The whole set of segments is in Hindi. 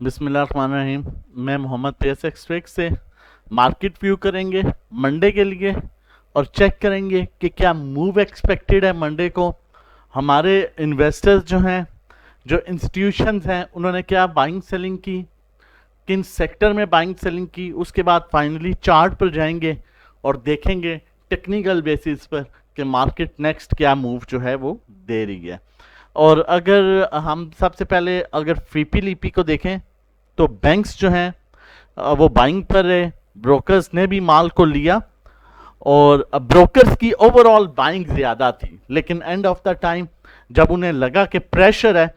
बिस्मिल्लाहिर्रहमानिर्रहीम। मैं मोहम्मद पेस एक्सट्रैक्ट से मार्केट व्यू करेंगे मंडे के लिए और चेक करेंगे कि क्या मूव एक्सपेक्टेड है मंडे को। हमारे इन्वेस्टर्स जो हैं, जो इंस्टीट्यूशंस हैं, उन्होंने क्या बाइंग सेलिंग की, किन सेक्टर में बाइंग सेलिंग की। उसके बाद फाइनली चार्ट पर जाएंगे और देखेंगे टेक्निकल बेसिस पर कि मार्केट नेक्स्ट क्या मूव जो है वो दे रही है। और अगर हम सबसे पहले अगर फीपी लीपी को देखें तो बैंक्स जो हैं वो बाइंग पर रहे, ब्रोकर्स ने भी माल को लिया और ब्रोकर्स की ओवरऑल बाइंग ज़्यादा थी, लेकिन एंड ऑफ द टाइम जब उन्हें लगा कि प्रेशर है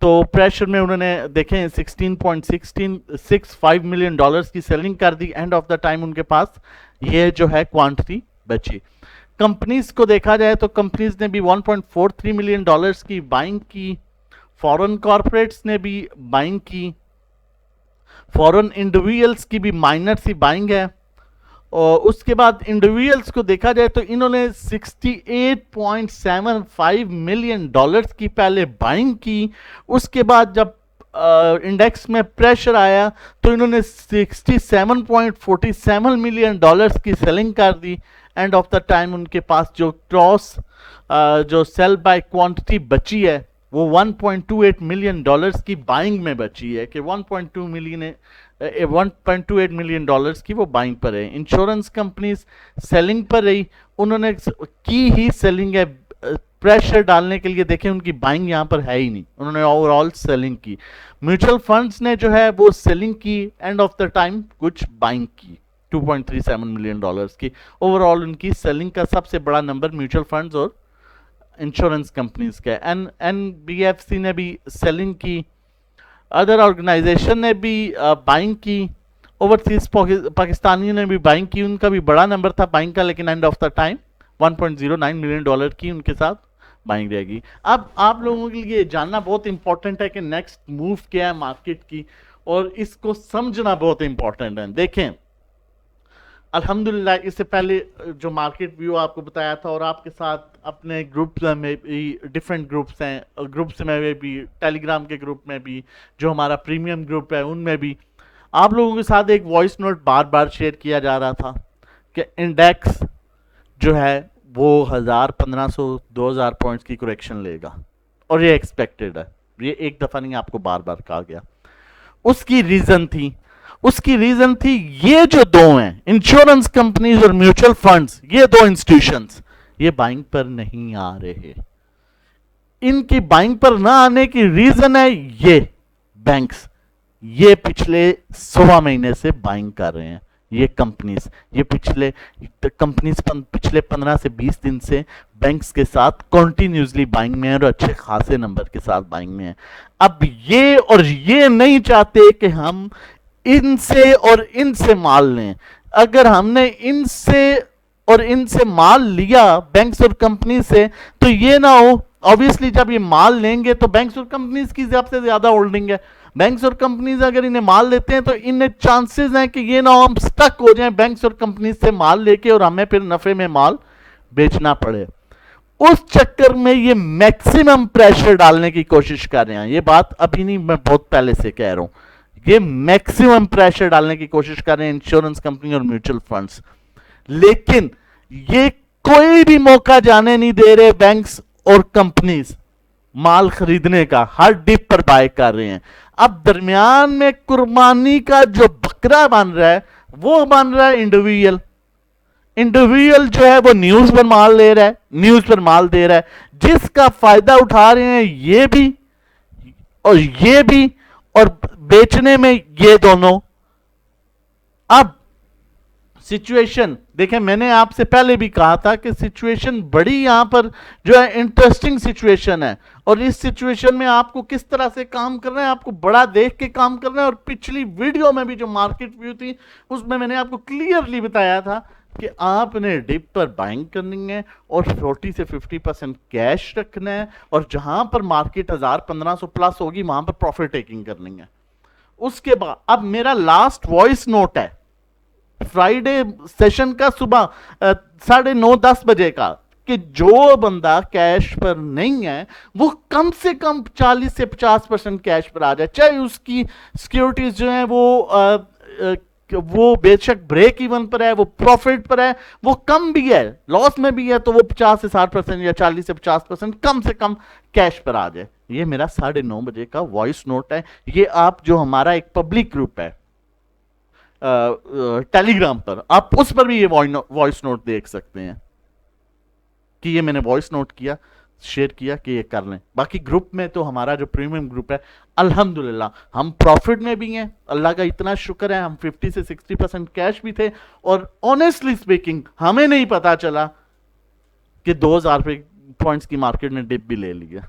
तो प्रेशर में उन्होंने देखें 16.1665 मिलियन डॉलर्स की सेलिंग कर दी। एंड ऑफ द टाइम उनके पास ये जो है क्वांटिटी बची। कंपनीज को देखा जाए तो कंपनीज ने भी 1.43 मिलियन डॉलर्स की बाइंग की, फॉरेन कॉर्पोरेट्स ने भी बाइंग की, फॉरेन इंडिविजुअल्स की भी माइनर सी बाइंग है। और उसके बाद इंडिविजुअल्स को देखा जाए तो इन्होंने 68.75 मिलियन डॉलर्स की पहले बाइंग की। उसके बाद जब इंडेक्स में प्रेशर आया तो इन्होंने 67.47 मिलियन डॉलर्स की सेलिंग कर दी। एंड ऑफ द टाइम उनके पास जो क्रॉस जो सेल बाय क्वांटिटी बची है वो 1.28 मिलियन डॉलर्स की बाइंग में बची है कि 1.28 मिलियन डॉलर्स की वो बाइंग पर है। इंश्योरेंस कंपनीज सेलिंग पर रही, उन्होंने की ही सेलिंग है प्रेशर डालने के लिए। देखें उनकी बाइंग यहाँ पर है ही नहीं, उन्होंने ओवरऑल सेलिंग की। म्यूचुअल फंड्स ने जो है वो सेलिंग की, एंड ऑफ द टाइम कुछ बाइंग की 2.37 मिलियन डॉलर्स की। ओवरऑल उनकी सेलिंग का सबसे बड़ा नंबर म्यूचुअल फंड्स और इंश्योरेंस कंपनीज का। एनबीएफसी ने भी सेलिंग की, अदर ऑर्गेनाइजेशन ने भी बाइंग की, ओवरसीज पाकिस्तानियों ने भी बाइंग की, उनका भी बड़ा नंबर था बाइंग का, लेकिन end of the time 1.09 million dollar की उनके साथ बाइंग रहेगी। अब आप लोगों के लिए जानना बहुत इंपॉर्टेंट है कि नेक्स्ट मूव क्या है मार्केट की, और इसको समझना बहुत इंपॉर्टेंट है। देखें अल्हम्दुलिल्लाह इससे पहले जो मार्केट व्यू आपको बताया था और आपके साथ अपने ग्रुप्स में भी, डिफरेंट ग्रुप्स हैं, ग्रुप्स में भी, टेलीग्राम के ग्रुप में भी, जो हमारा प्रीमियम ग्रुप है उनमें भी आप लोगों के साथ एक वॉइस नोट बार बार शेयर किया जा रहा था कि इंडेक्स जो है वो 1500-2000 पॉइंट्स की करेक्शन लेगा, और ये एक्सपेक्टेड है। ये एक दफ़ा नहीं, आपको बार बार कहा गया। उसकी रीजन थी ये जो दो हैं, इंश्योरेंस कंपनीज और म्यूचुअल फंड्स, ये दो इंस्टीट्यूशंस ये बाइंग पर नहीं आ रहे। इनकी बाइंग पर ना आने की रीजन है ये बैंक्स, ये पिछले 16 महीने से बाइंग कर रहे हैं। ये कंपनीज, ये पिछले 15 से 20 दिन से बैंक्स के साथ कंटिन्यूसली बाइंग में है और अच्छे खासे नंबर के साथ बाइंग में है। अब ये नहीं चाहते कि हम इनसे और इनसे माल लें। अगर हमने इनसे और इनसे माल लिया बैंक्स और कंपनी से, तो ये ना हो, ऑब्वियसली जब ये माल लेंगे तो बैंक्स और कंपनीज की सबसे ज्यादा होल्डिंग है। बैंक्स और कंपनीज अगर इन्हें माल लेते हैं तो इन्हें चांसेस हैं कि ये ना हो हम स्टक हो जाएं बैंक्स और कंपनीज से माल लेके और हमें फिर नफे में माल बेचना पड़े। उस चक्कर में ये मैक्सिमम प्रेशर डालने की कोशिश कर रहे हैं। ये बात अभी नहीं, मैं बहुत पहले से कह रहा हूं, ये मैक्सिमम प्रेशर डालने की कोशिश कर रहे हैं इंश्योरेंस कंपनी और म्यूचुअल फंड्स। लेकिन ये कोई भी मौका जाने नहीं दे रहे बैंक्स और कंपनीज माल खरीदने का, हर डिप पर बाय कर रहे हैं। अब दरमियान में कुर्बानी का जो बकरा बन रहा है वो बन रहा है इंडिविजुअल जो है वो न्यूज पर माल ले रहा है, न्यूज पर माल दे रहा है, जिसका फायदा उठा रहे हैं ये भी और बेचने में ये दोनों। अब सिचुएशन देखें, मैंने आपसे पहले भी कहा था कि सिचुएशन बड़ी यहां पर जो है इंटरेस्टिंग सिचुएशन है, और इस सिचुएशन में आपको किस तरह से काम करना है, आपको बड़ा देख के काम करना है। और पिछली वीडियो में भी जो मार्केट व्यू थी उसमें मैंने आपको क्लियरली बताया था कि आपने डिप पर बाइंग करनी है और 40 से 50% कैश रखना है, और जहां पर मार्केट 1500 प्लस होगी वहां पर प्रॉफिट टेकिंग करनी है। उसके बाद अब मेरा लास्ट वॉइस नोट है फ्राइडे सेशन का, सुबह 9:30 बजे का। कि जो बंदा कैश पर नहीं है वो कम से कम 40 से 50% कैश पर आ जाए, चाहे उसकी सिक्योरिटीज जो है वो बेशक ब्रेक इवन पर है, वो प्रॉफिट पर है, वो कम भी है, लॉस में भी है, तो वो 50 से 60% या 40 से 50% कम से कम कैश पर आ जाए। ये मेरा 9:30 बजे का वॉइस नोट है। ये आप जो हमारा एक पब्लिक ग्रुप है टेलीग्राम पर, आप उस पर भी ये वॉइस नोट देख सकते हैं कि ये मैंने वॉइस नोट किया, शेयर किया कि ये कर लें। बाकी ग्रुप में तो हमारा जो प्रीमियम ग्रुप है, अल्हम्दुलिल्लाह हम प्रॉफिट में भी हैं, अल्लाह का इतना शुक्र है, हम 50 से 60% कैश भी थे, और ऑनेस्टली स्पीकिंग हमें नहीं पता चला कि 2000 पॉइंट्स की मार्केट ने डिप भी ले लिया।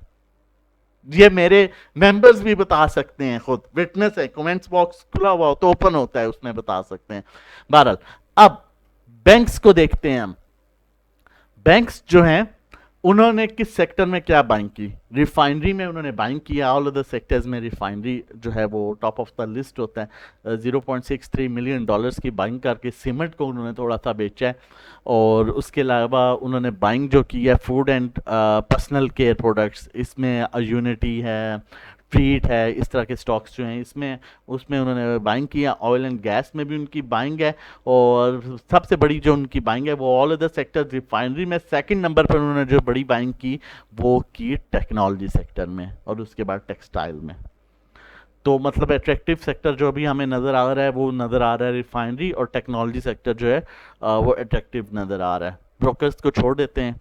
ये मेरे मेंबर्स भी बता सकते हैं, खुद विटनेस है, कमेंट्स बॉक्स खुला हुआ हो तो ओपन होता है, उसमें बता सकते हैं। बहरहाल अब बैंक्स को देखते हैं हम। बैंक्स जो हैं उन्होंने किस सेक्टर में क्या बाइंग की? रिफाइनरी में उन्होंने बाइंग किया। ऑल अदर सेक्टर्स में रिफाइनरी जो है वो टॉप ऑफ द लिस्ट होता है। $0.63 मिलियन की बाइंग करके सीमेंट को उन्होंने थोड़ा सा बेचा है, और उसके अलावा उन्होंने बाइंग जो की है food and personal care products, इसमें यूनिटी है, ट्रीट है, इस तरह के स्टॉक्स जो हैं इसमें उसमें उन्होंने बाइंग किया। ऑयल एंड गैस में भी उनकी बाइंग है, और सबसे बड़ी जो उनकी बाइंग है वो ऑल अदर सेक्टर रिफाइनरी में। सेकंड नंबर पर उन्होंने जो बड़ी बाइंग की वो की टेक्नोलॉजी सेक्टर में, और उसके बाद टेक्सटाइल में। तो मतलब अट्रैक्टिव सेक्टर जो अभी हमें नज़र आ रहा है वो नज़र आ रहा है रिफाइनरी, और टेक्नोलॉजी सेक्टर जो है वो अट्रैक्टिव नज़र आ रहा है। ब्रोकर्स को छोड़ देते हैं,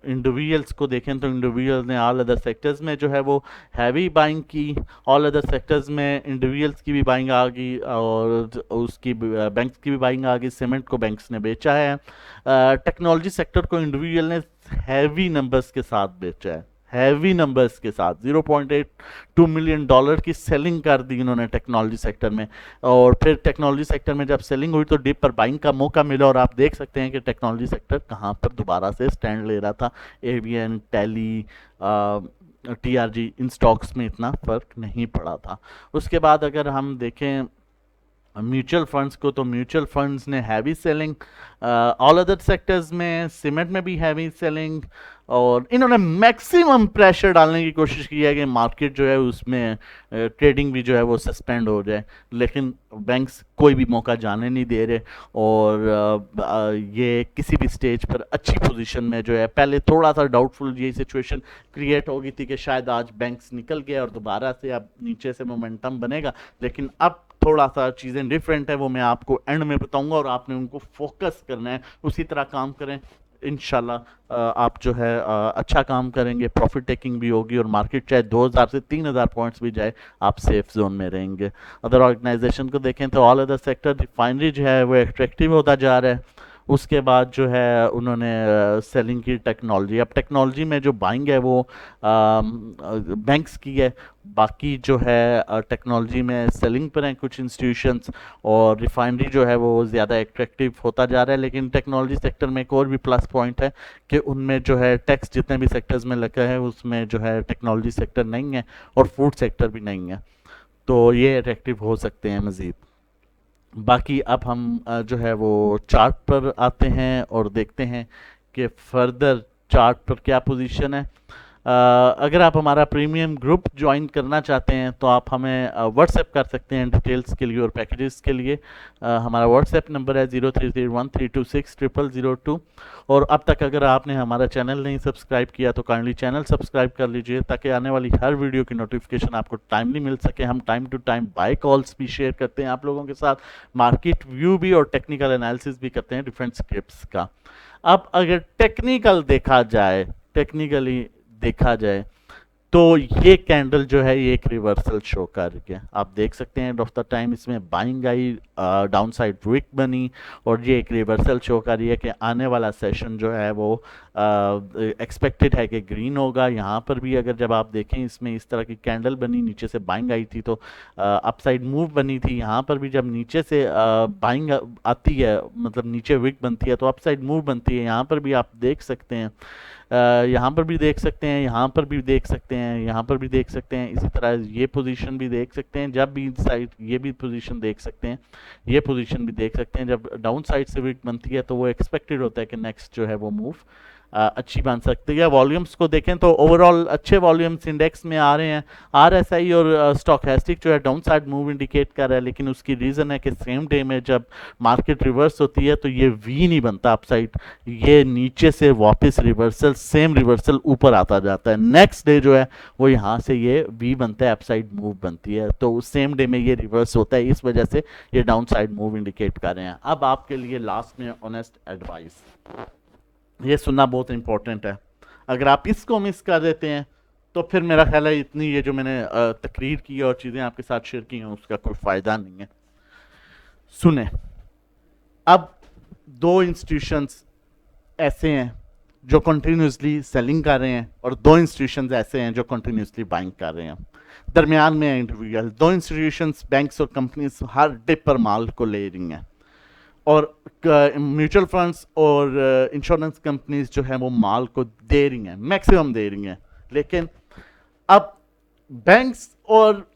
इंडिविजुअल्स को देखें तो इंडिविजुअल्स ने ऑल अदर सेक्टर्स में जो है वो हैवी बाइंग की। ऑल अदर सेक्टर्स में इंडिविजुअल्स की भी बाइंग आ गई, और उसकी बैंक्स की भी बाइंग आ गई। सीमेंट को बैंक्स ने बेचा है, टेक्नोलॉजी सेक्टर को इंडिविजुअल ने हैवी नंबर्स के साथ बेचा है, हैवी नंबर्स के साथ। $0.82 मिलियन की सेलिंग कर दी इन्होंने टेक्नोलॉजी सेक्टर में, और फिर टेक्नोलॉजी सेक्टर में जब सेलिंग हुई तो डिप पर बाइंग का मौका मिला, और आप देख सकते हैं कि टेक्नोलॉजी सेक्टर कहाँ पर दोबारा से स्टैंड ले रहा था। एवीएन, टेली, टीआरजी, इन स्टॉक्स में इतना फर्क नहीं पड़ा था। उसके बाद अगर हम देखें म्यूचुअल फंड्स को, तो म्यूचुअल फंड्स ने heavy selling, all other sectors में सीमेंट में भी हैवी सेलिंग, और इन्होंने मैक्सिमम प्रेशर डालने की कोशिश की है कि मार्केट जो है उसमें ट्रेडिंग भी जो है वो सस्पेंड हो जाए, लेकिन बैंक्स कोई भी मौका जाने नहीं दे रहे, और ये किसी भी स्टेज पर अच्छी पोजीशन में जो है। पहले थोड़ा सा डाउटफुल ये सिचुएशन क्रिएट हो गई थी कि शायद आज बैंक्स निकल गए और दोबारा से अब नीचे से मोमेंटम बनेगा, लेकिन अब थोड़ा सा चीज़ें डिफरेंट है, वो मैं आपको एंड में बताऊंगा, और आपने उनको फोकस करना है, उसी तरह काम करें। इंशाल्लाह आप जो है अच्छा काम करेंगे, प्रॉफिट टेकिंग भी होगी, और मार्केट चाहे 2000 से 3000 पॉइंट्स भी जाए, आप सेफ जोन में रहेंगे। अदर ऑर्गेनाइजेशन को देखें तो ऑल अदर सेक्टर रिफाइनरी जो है वो एट्रैक्टिव होता जा रहा है। उसके बाद जो है उन्होंने सेलिंग की टेक्नोलॉजी। अब टेक्नोलॉजी में जो बाइंग है वो बैंक्स की है, बाकी जो है टेक्नोलॉजी में सेलिंग पर हैं कुछ इंस्टीट्यूशंस, और रिफाइनरी जो है वो ज़्यादा एट्रैक्टिव होता जा रहा है। लेकिन टेक्नोलॉजी सेक्टर में एक और भी प्लस पॉइंट है कि उनमें जो है टैक्स जितने भी सेक्टर्स में लगा है उसमें जो है टेक्नोलॉजी सेक्टर नहीं है, और फूड सेक्टर भी नहीं है, तो ये अट्रैक्टिव हो सकते हैं मज़ीद। बाकी अब हम जो है वो चार्ट पर आते हैं और देखते हैं कि फर्दर चार्ट पर क्या पोजीशन है। अगर आप हमारा प्रीमियम ग्रुप ज्वाइन करना चाहते हैं तो आप हमें व्हाट्सएप कर सकते हैं डिटेल्स के लिए और पैकेजेस के लिए। हमारा व्हाट्सएप नंबर है 0301326002। और अब तक अगर आपने हमारा चैनल नहीं सब्सक्राइब किया तो काइंडली चैनल सब्सक्राइब कर लीजिए, ताकि आने वाली हर वीडियो की नोटिफिकेशन आपको टाइमली मिल सके। हम time to time buy calls भी शेयर करते हैं आप लोगों के साथ, मार्केट व्यू भी और टेक्निकल एनालिसिस भी करते हैं डिफरेंट स्क्रिप्ट्स का। अब अगर टेक्निकली देखा जाए तो ये कैंडल जो है ये एक रिवर्सल शो कर रही है। आप देख सकते हैं एंड ऑफ द टाइम इसमें buying I, down side week बनी, और ये एक रिवर्सल शो कर रही है कि आने वाला सेशन जो है वो एक्सपेक्टेड है कि ग्रीन होगा। यहाँ पर भी अगर जब आप देखें इसमें इस तरह की कैंडल बनी, नीचे से बाइंग आई थी तो अपसाइड मूव बनी थी। यहाँ पर भी जब नीचे से बाइंग आती है, मतलब नीचे विक बनती है, तो अपसाइड मूव बनती है। यहाँ पर भी आप देख सकते हैं, यहाँ पर भी देख सकते हैं, यहाँ पर भी देख सकते हैं, यहाँ पर भी देख सकते हैं, इसी तरह ये पोजीशन भी देख सकते हैं। जब भी साइड ये भी पोजीशन देख सकते हैं, ये पोजीशन भी देख सकते हैं। जब डाउन साइड से वीक बनती है तो वो एक्सपेक्टेड होता है कि नेक्स्ट जो है वो मूव अच्छी बन सकती है। वॉल्यूम्स को देखें तो ओवरऑल अच्छे वॉल्यूम्स इंडेक्स में आ रहे हैं। आरएसआई और स्टॉकेस्टिक जो है डाउन साइड मूव इंडिकेट कर रहा है, लेकिन उसकी रीज़न है कि सेम डे में जब मार्केट रिवर्स होती है तो ये वी नहीं बनता अपसाइड, ये नीचे से वापस रिवर्सल, सेम रिवर्सल ऊपर आता जाता है। नेक्स्ट डे जो है वो यहाँ से ये वी बनता है, अपसाइड मूव बनती है, तो उस सेम डे में ये रिवर्स होता है, इस वजह से ये डाउन साइड मूव इंडिकेट कर रहे हैं। अब आपके लिए लास्ट में ऑनेस्ट एडवाइस, ये सुनना बहुत इंपॉर्टेंट है। अगर आप इसको मिस कर देते हैं तो फिर मेरा ख्याल है इतनी ये जो मैंने तकरीर की और चीज़ें आपके साथ शेयर की हैं उसका कोई फ़ायदा नहीं है। सुने, अब दो इंस्टीट्यूशंस ऐसे हैं जो कंटिन्यूसली सेलिंग कर रहे हैं और दो इंस्टीट्यूशंस ऐसे हैं जो कंटिन्यूसली बाइंग कर रहे हैं। दरमियान में इंडिविजुअल दो इंस्टीट्यूशंस, बैंक्स और कंपनीज हर डिप पर माल को ले रही हैं, और म्यूचुअल फंड्स और इंश्योरेंस कंपनीज जो है वो माल को दे रही हैं, मैक्सिमम दे रही हैं। लेकिन अब बैंक्स और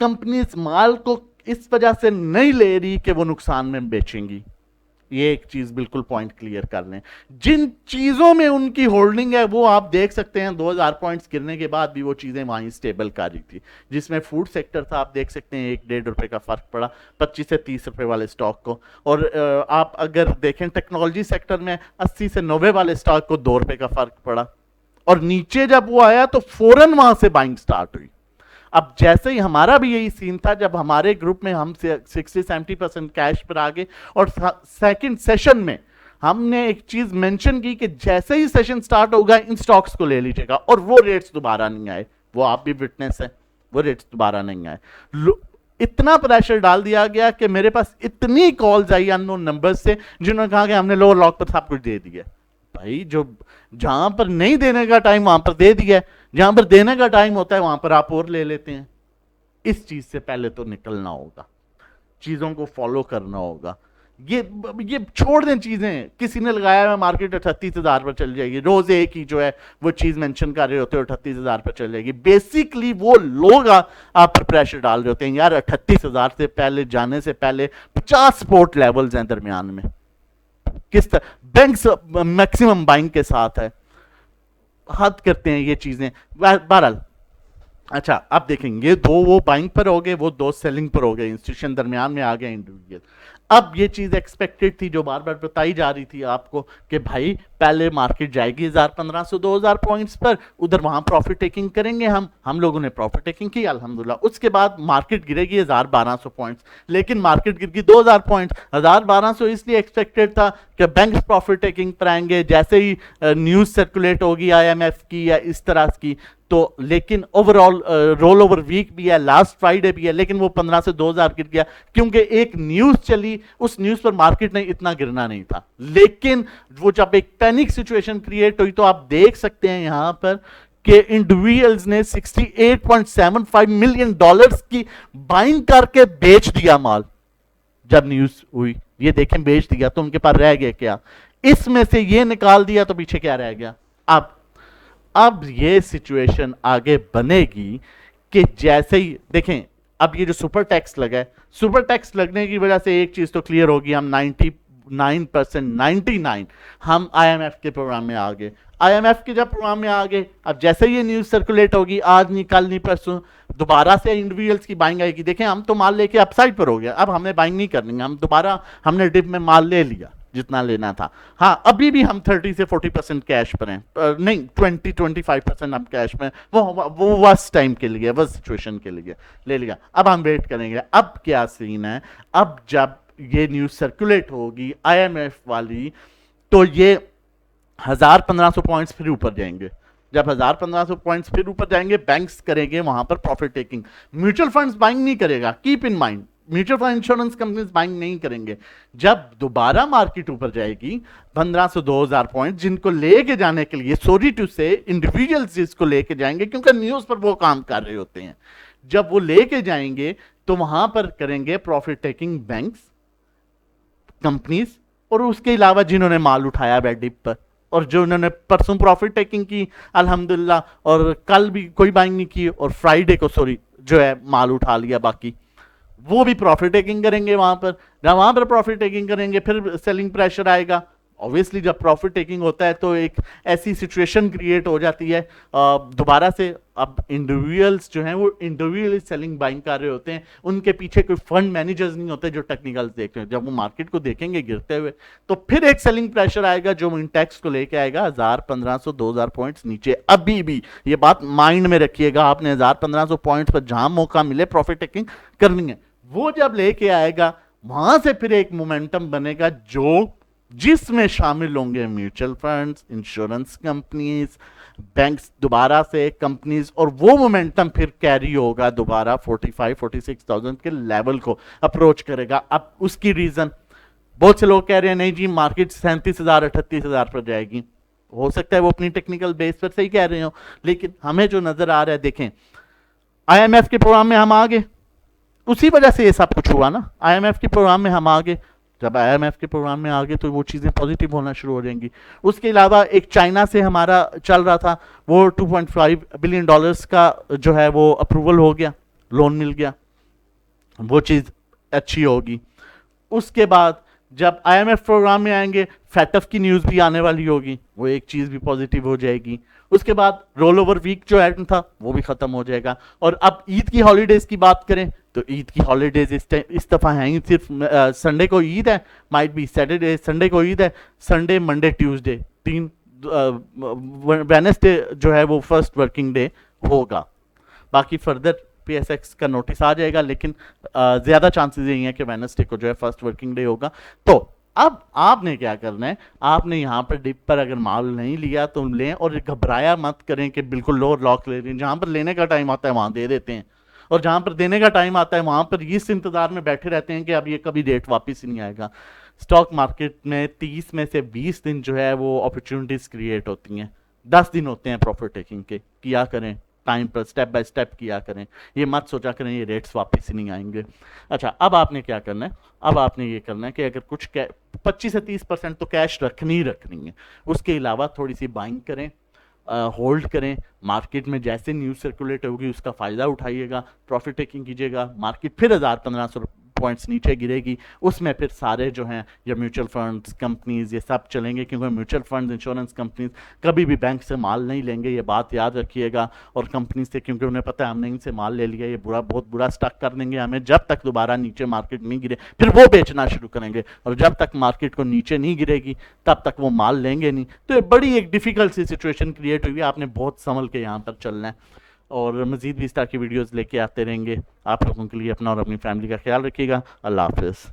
कंपनीज माल को इस वजह से नहीं ले रही कि वो नुकसान में बेचेंगी। ये एक चीज बिल्कुल पॉइंट क्लियर कर लें। जिन चीजों में उनकी होल्डिंग है वो आप देख सकते हैं 2000 पॉइंट्स गिरने के बाद भी वो चीजें वहीं स्टेबल कर रही थी। जिसमें फूड सेक्टर था, आप देख सकते हैं 1-1.5 रुपए का फर्क पड़ा 25 से 30 रुपए वाले स्टॉक को, और आप अगर देखें टेक्नोलॉजी सेक्टर में 80 से 90 वाले स्टॉक को 2 रुपए का फर्क पड़ा, और नीचे जब वो आया तो फौरन वहां से बाइंग स्टार्ट हुई। अब जैसे ही हमारा भी यही सीन था, जब हमारे ग्रुप में हम 60-70% कैश पर आ गए, और सेकंड सेशन में हमने एक चीज मेंशन की कि जैसे ही सेशन स्टार्ट होगा इन स्टॉक्स को ले लीजिएगा, और वो रेट्स दोबारा नहीं आए। वो आप भी विटनेस है, वो रेट्स दोबारा नहीं आए। इतना प्रेशर डाल दिया गया कि मेरे पास इतनी कॉल्स आई अननोन नंबर्स से जिन्होंने कहा कि हमने लोअर लॉक पर सब कुछ दे दिया। भाई, जो जहां पर नहीं देने का टाइम वहां पर दे दिया, जहां पर देने का टाइम होता है वहां पर आप और ले लेते हैं। इस चीज से पहले तो निकलना होगा, चीजों को फॉलो करना होगा। ये छोड़ दें चीजें, किसी ने लगाया है मार्केट 38,000 पर चल जाएगी, रोज एक ही जो है वो चीज मेंशन कर रहे होते हो 38,000 पर चल जाएगी। बेसिकली वो लोग आप पर प्रेशर डाल रहे होते हैं, यार 38,000 से पहले जाने से पहले 50 सपोर्ट लेवल्स हैं दरमियान में। किस तरह बैंक्स मैक्सिमम बाइंग के साथ है, हद करते हैं ये चीजें। बहरहाल अच्छा, अब देखेंगे दो वो बाइंग पर हो गए, वो दो सेलिंग पर हो गए, इंस्टीट्यूशन दरमियान में आ गए इंडिविजुअल। अब ये चीज एक्सपेक्टेड थी, जो बार बार बताई जा रही थी आपको कि भाई पहले मार्केट जाएगी 1500-2000 पॉइंट्स पर, उधर वहां प्रॉफिट टेकिंग करेंगे हम लोगों ने प्रॉफिट टेकिंग की अल्हम्दुलिल्लाह। उसके बाद मार्केट गिरेगी 1200 पॉइंट्स, लेकिन मार्केट गिर गई 2000 पॉइंट्स। 1200 इसलिए एक्सपेक्टेड था कि बैंक प्रॉफिट टेकिंग पर आएंगे, जैसे ही न्यूज सर्कुलेट होगी IMF की या इस तरह की, तो लेकिन ओवरऑल रोल ओवर वीक भी है, लास्ट फ्राइडे भी है, लेकिन वो 15 से 2000 गिर गया क्योंकि एक न्यूज चली, उस न्यूज पर मार्केट ने इतना गिरना नहीं था। लेकिन वो जब एक पैनिक सिचुएशन क्रिएट हुई तो आप देख सकते हैं यहां पर कि इंडिविजुअल्स ने $68.75 मिलियन की बाइंग करके बेच दिया माल। जब न्यूज हुई ये देखें बेच दिया, तो उनके पास रह गया क्या? इसमें से ये निकाल दिया तो पीछे क्या रह गया? अब ये सिचुएशन आगे बनेगी कि जैसे ही देखें, अब ये जो सुपर टैक्स लगा है, सुपर टैक्स लगने की वजह से एक चीज तो क्लियर होगी, हम 99% हम IMF के प्रोग्राम में आ गए। IMF के जब प्रोग्राम में आ गए, अब जैसे ये न्यूज सर्कुलेट होगी, आज नहीं कल नहीं परसों, दोबारा से इंडिविजुअल्स की बाइंग आएगी। देखें, हम तो माल लेके अपसाइड पर हो गया, अब हमें बाइंग नहीं करनी, हम दोबारा हमने डिप में माल ले लिया जितना लेना था। हाँ, अभी भी हम 30 से 40% कैश पर हैं, नहीं 20-25% हम कैश में, वो वर्स्ट टाइम के लिए, वर्स्ट सिचुएशन के लिए ले लिया। अब हम वेट करेंगे। अब क्या सीन है, अब जब ये न्यूज सर्कुलेट होगी IMF वाली, तो ये 1500 पॉइंट्स फिर ऊपर जाएंगे। जब 1500 पॉइंट्स फिर ऊपर जाएंगे, बैंक्स करेंगे वहां पर profit taking, mutual funds buying नहीं करेगा। Keep in mind, mutual fund insurance companies buying नहीं करेंगे। जब दोबारा मार्केट ऊपर जाएगी 1500-2000 पॉइंट, जिनको लेके जाने के लिए सॉरी टू से इंडिविजुअल्स जिसको लेके जाएंगे, क्योंकि न्यूज पर वो काम कर रहे होते हैं, जब वो लेके जाएंगे तो वहां पर करेंगे प्रॉफिट टेकिंग बैंक्स, कंपनीज, और उसके अलावा जिन्होंने माल उठाया डिप पर, और जो उन्होंने परसों प्रॉफिट टेकिंग की अल्हम्दुलिल्लाह, और कल भी कोई बाइंग नहीं की, और फ्राइडे को जो है माल उठा लिया, बाकी वो भी प्रॉफिट टेकिंग करेंगे वहां पर। जब वहां पर प्रॉफिट टेकिंग करेंगे फिर सेलिंग प्रेशर आएगा, ऑब्वियसली जब प्रॉफिट टेकिंग होता है तो एक ऐसी सिचुएशन क्रिएट हो जाती है दोबारा से। अब इंडिविजुअल्स जो हैं वो इंडिविजुअली सेलिंग बाइंग कर रहे होते हैं, उनके पीछे कोई फंड मैनेजर्स नहीं होते जो टेक्निकल्स देख रहे हैं। जब वो मार्केट को देखेंगे गिरते हुए तो फिर एक सेलिंग प्रेशर आएगा जो इंटेक्स को लेके आएगा 1000, 1500, 2000 पॉइंट्स नीचे। अभी भी ये बात माइंड में रखिएगा, आपने 1000, 1500 पॉइंट्स पर जहां मौका मिले प्रॉफिट टेकिंग करनी है। वो जब लेके आएगा वहां से फिर एक मोमेंटम बनेगा जो जिसमें शामिल होंगे mutual funds, insurance companies, banks, दोबारा से कंपनीज, और वो मोमेंटम फिर कैरी होगा दोबारा 45-46,000 के लेवल को अप्रोच करेगा। अब उसकी रीजन बहुत से लोग कह रहे हैं नहीं जी मार्केट 37,000 38,000 पर जाएगी। हो सकता है वो अपनी टेक्निकल बेस पर सही कह रहे हो, लेकिन हमें जो नजर आ रहा है, देखें आईएमएफ के प्रोग्राम में हम आ गए, उसी वजह से ये सब कुछ हुआ ना। आईएमएफ के प्रोग्राम में हम आ गए, जब आईएमएफ के प्रोग्राम में आ गए तो वो चीज़ें पॉजिटिव होना शुरू हो जाएंगी। उसके अलावा एक चाइना से हमारा चल रहा था, वो 2.5 बिलियन डॉलर्स का जो है वो अप्रूवल हो गया, लोन मिल गया, वो चीज़ अच्छी होगी। उसके बाद जब आईएमएफ प्रोग्राम में आएंगे फैटफ की न्यूज़ भी आने वाली होगी, वो एक चीज़ भी पॉजिटिव हो जाएगी। उसके बाद रोल ओवर वीक जो एड था वो भी खत्म हो जाएगा। और अब ईद की हॉलीडेज की बात करें तो ईद की हॉलीडेज इस दफा है ही सिर्फ संडे को ईद है, माइट बी सैटरडे, संडे को ईद है, संडे मंडे ट्यूसडे 3, वेडनेसडे जो है वो फर्स्ट वर्किंग डे होगा। बाकी फर्दर पीएसएक्स का नोटिस आ जाएगा, लेकिन ज्यादा चांसेस यही है कि वेडनेसडे को जो है फर्स्ट वर्किंग डे होगा। तो अब आपने क्या करना है, आपने यहाँ पर डिप पर अगर माल नहीं लिया तो लें, और घबराया मत करें कि बिल्कुल लोअर लॉक ले लें। जहाँ पर लेने का टाइम आता है वहाँ दे देते हैं, और जहाँ पर देने का टाइम आता है वहाँ पर इस इंतजार में बैठे रहते हैं कि अब ये कभी रेट वापस ही नहीं आएगा। स्टॉक मार्केट में 30 में से 20 दिन जो है वो अपॉर्चुनिटीज क्रिएट होती हैं, 10 दिन होते हैं प्रॉफिट टेकिंग के। किया करें टाइम पर, स्टेप बाय स्टेप किया करें, ये मत सोचा करें ये रेट्स वापस ही नहीं आएंगे। अच्छा, अब आपने क्या करना है, अब आपने ये करना है कि अगर कुछ 25 से 30% तो कैश रखनी ही रखनी है, उसके अलावा थोड़ी सी बाइंग करें, होल्ड करें। मार्केट में जैसे न्यूज़ सर्कुलेट होगी उसका फ़ायदा उठाइएगा, प्रॉफिट टेकिंग कीजिएगा। मार्केट फिर 1000-1500 पॉइंट्स नीचे गिरेगी, उसमें फिर सारे जो हैं या म्यूचुअल फंड्स, कंपनीज, ये सब चलेंगे, क्योंकि म्यूचुअल फंड्स, इंश्योरेंस कंपनीज कभी भी बैंक से माल नहीं लेंगे, ये बात याद रखिएगा। और कंपनी से, क्योंकि उन्हें पता है हमने इनसे माल ले लिया, ये बहुत बुरा स्टक कर देंगे हमें, जब तक दोबारा नीचे मार्केट नहीं गिरे फिर वो बेचना शुरू करेंगे, और जब तक मार्केट को नीचे नहीं गिरेगी तब तक वो माल लेंगे नहीं। तो ये बड़ी एक डिफिकल्ट सी सिचुएशन क्रिएट हुई है, आपने बहुत संभल के यहाँ पर चलना है। और मज़ीद भी इस तरह की वीडियोज़ लेके आते रहेंगे। आप लोगों के लिए अपना और अपनी फैमिली का ख्याल रखिएगा। अल्लाह हाफ़िज़।